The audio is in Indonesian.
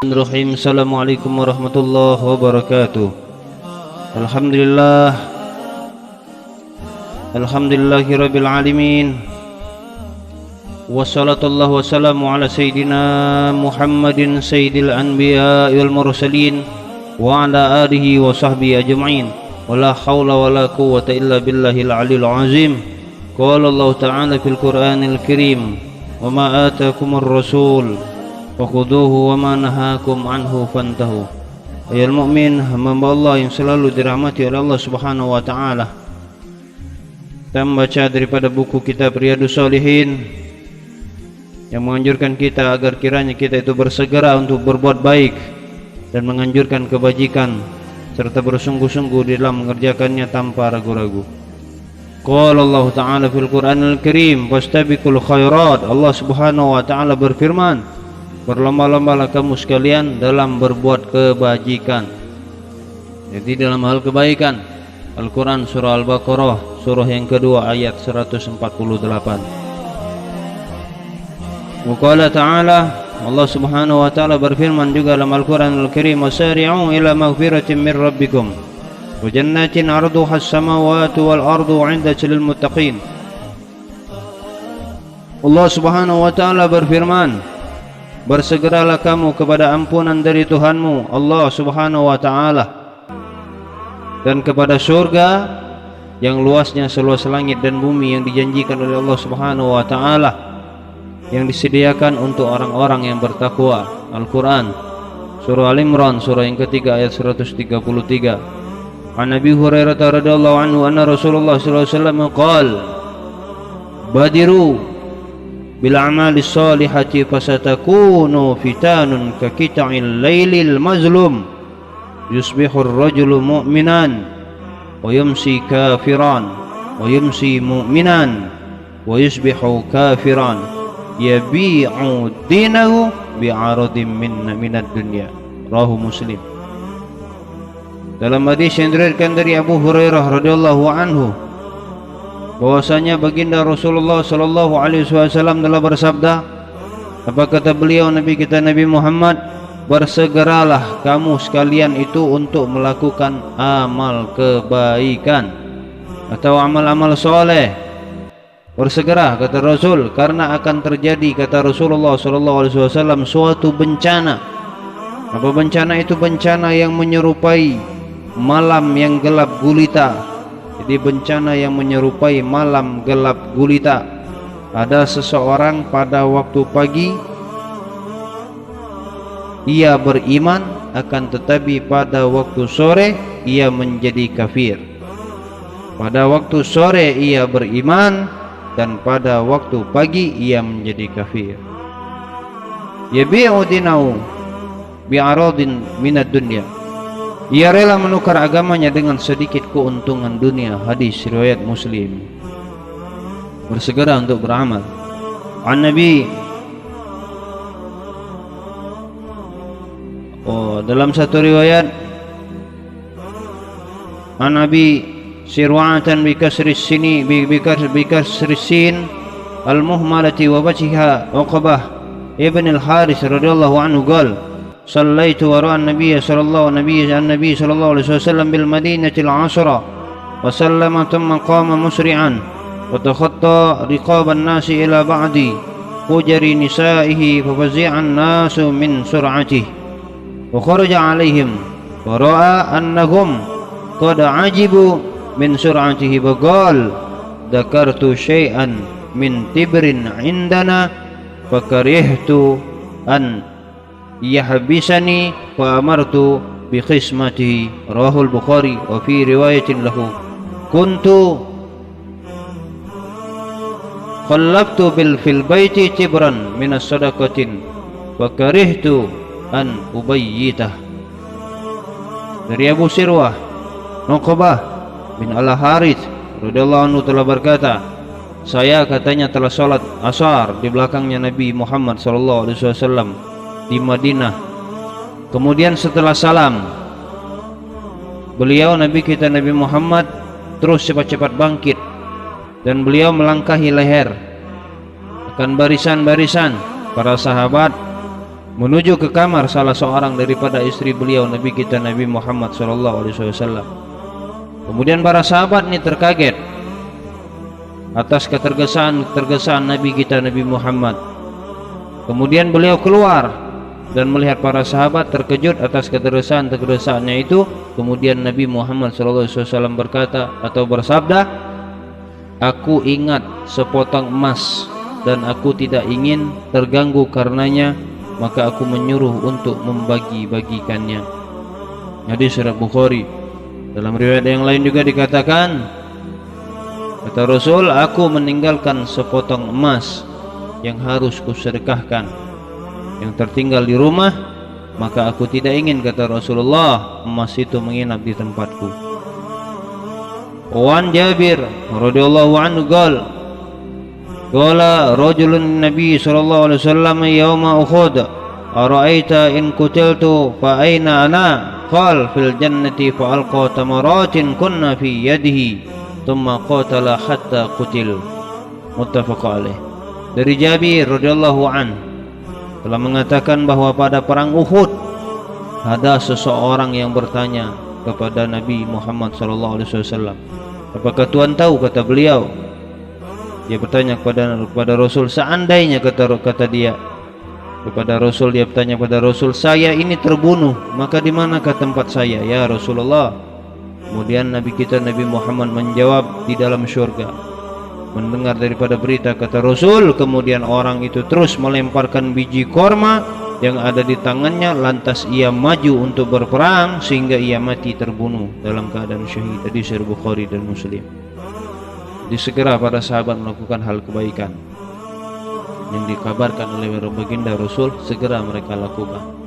Bismillahirrahmanirrahim. Assalamualaikum warahmatullahi wabarakatuh. Alhamdulillah. Alhamdulillahirabbil alamin. Wassallallahu wassalamu ala sayyidina Muhammadin sayyidil anbiya wal mursalin wa ala alihi wa sahbihi ajma'in. Wala haula wala quwwata illa billahil aliyil azim. Qala Allah ta'ala fil Qur'anil Karim, "Wa ma atakumur rasul fakhuduhu wa ma nahakum anhu fantahu." Ayol mukmin, hamba Allah yang selalu dirahmati oleh Allah Subhanahu wa taala. Kita membaca daripada buku kitab Riyadhus Shalihin yang menganjurkan kita agar kiranya kita itu bersegera untuk berbuat baik dan menganjurkan kebajikan serta bersungguh-sungguh di dalam mengerjakannya tanpa ragu-ragu. Qala Allah Ta'ala fil Qur'anil Karim, "Fastabiqul khairat." Allah Subhanahu wa taala berfirman, berlomba-lombalah kamu sekalian dalam berbuat kebajikan. Jadi dalam hal kebaikan. Al-Quran surah Al-Baqarah surah yang kedua ayat 148. Wa qala ta'ala, Allah Subhanahu wa taala berfirman juga dalam Al-Quran Al-Karim, "Wasari'u ila maghfiratin min rabbikum wa jannatin 'arduha as-samawati wal ardu 'indatil lil muttaqin." Allah Subhanahu wa taala berfirman, bersegeralah kamu kepada ampunan dari Tuhanmu Allah Subhanahu wa taala dan kepada surga yang luasnya seluas langit dan bumi yang dijanjikan oleh Allah Subhanahu wa taala, yang disediakan untuk orang-orang yang bertakwa. Al-Quran surah Al-Imran surah yang ketiga ayat 133. An Nabi Hurairah radhiyallahu anhu anna Rasulullah sallallahu alaihi wasallam qala, "Badiru bil a'mali shalihati fasatakunu fitanun ka qita'il lailil mazlum yusbihu ar-rajulu mu'minan wa yumsi kafiran wa yumsi mu'minan wa yusbihu kafiran yabi'u dinahu bi'aradin minad dunya." Rawahu Muslim. Dalam hadis yang diriwayatkan dari Abu Hurairah radhiyallahu anhu, bahwasanya baginda Rasulullah sallallahu alaihi wasallam telah bersabda, apa kata beliau Nabi kita Nabi Muhammad, bersegeralah kamu sekalian itu untuk melakukan amal kebaikan atau amal-amal soleh. Bersegera kata Rasul, karena akan terjadi kata Rasulullah sallallahu alaihi wasallam suatu bencana. Apa bencana itu? Bencana yang menyerupai malam yang gelap gulita. Jadi bencana yang menyerupai malam gelap gulita. Ada seseorang pada waktu pagi ia beriman, akan tetapi pada waktu sore ia menjadi kafir. Pada waktu sore ia beriman dan pada waktu pagi ia menjadi kafir. Yabi'u dinahu bi'aradin minad dunya. Ia rela menukar agamanya dengan sedikit keuntungan dunia. Hadis riwayat Muslim. Bersegera untuk beramal. An Nabi, dalam satu riwayat, An Nabi sirwa'atan bi kasri sini bi kasri sin al-muhmalati wa wajhiha Uqbah ibn al-Haris radhiyallahu anhu qala, "Sallaitu wara'a an-nabiy sallallahu alaihi wasallam bil madinatil 'ashra wa sallama thumma qama musri'an wa takhatta riqaban nasi ila ba'di hujari nisa'ihi fa fazi'a an-nasu min sur'atihi wa kharaja 'alaihim wa ra'a annahum qad 'ajibu min sur'atihi wa qala dzakartu syai'an min tibrin 'indana fa karihtu an yahbisani fa amartu bi khismatihi." Rawahul Bukhari. Wa fi riwayatin lahu, kuntu khallaftu fil baiti tibran min as-sadaqatin wa karihtu an ubayyitah. Dari Abu Sirwah, Uqbah bin Al-Harits radhiyallahu anhu telah berkata, saya katanya telah salat asar di belakangnya Nabi Muhammad sallallahu alaihi wasallam di Madinah. Kemudian setelah salam, beliau Nabi kita Nabi Muhammad terus cepat-cepat bangkit dan beliau melangkahi leher akan barisan-barisan para sahabat menuju ke kamar salah seorang daripada istri beliau, Nabi kita Nabi Muhammad SAW. Kemudian para sahabat ini terkaget atas ketergesaan Nabi kita Nabi Muhammad. Kemudian beliau keluar dan melihat para sahabat terkejut atas ketergesaannya itu. Kemudian Nabi Muhammad SAW berkata atau bersabda, "Aku ingat sepotong emas dan aku tidak ingin terganggu karenanya, maka aku menyuruh untuk membagi-bagikannya." Hadis riwayat Bukhari. Dalam riwayat yang lain juga dikatakan, kata Rasul, "Aku meninggalkan sepotong emas yang harus kusedekahkan, yang tertinggal di rumah, maka aku tidak ingin," kata Rasulullah, "emas itu menginap di tempatku." Wan Jabir radhiyallahu anhu qala rajulun Nabi sallallahu alaihi wasallam yauma Uhud, "Ara'aita in qutiltu fa aina ana?" Qala fil jannati fa alqa tamaratin kunna fi yadihi thumma qatala hatta qutil. Muttafaq alaih. Dari Jabir radhiyallahu an telah mengatakan bahwa pada perang Uhud ada seseorang yang bertanya kepada Nabi Muhammad SAW, "Apakah Tuhan tahu?" kata beliau. Dia bertanya kepada Rasul, seandainya kata dia kepada Rasul, dia bertanya kepada Rasul, "Saya ini terbunuh, maka di manakah tempat saya ya Rasulullah?" Kemudian Nabi kita Nabi Muhammad menjawab, "Di dalam syurga." Mendengar daripada berita kata Rasul, kemudian orang itu terus melemparkan biji korma yang ada di tangannya, lantas ia maju untuk berperang sehingga ia mati terbunuh dalam keadaan syahid. Hadis riwayat Bukhari dan Muslim. Jadi segera para sahabat melakukan hal kebaikan yang dikabarkan oleh baginda Rasul, segera mereka lakukan.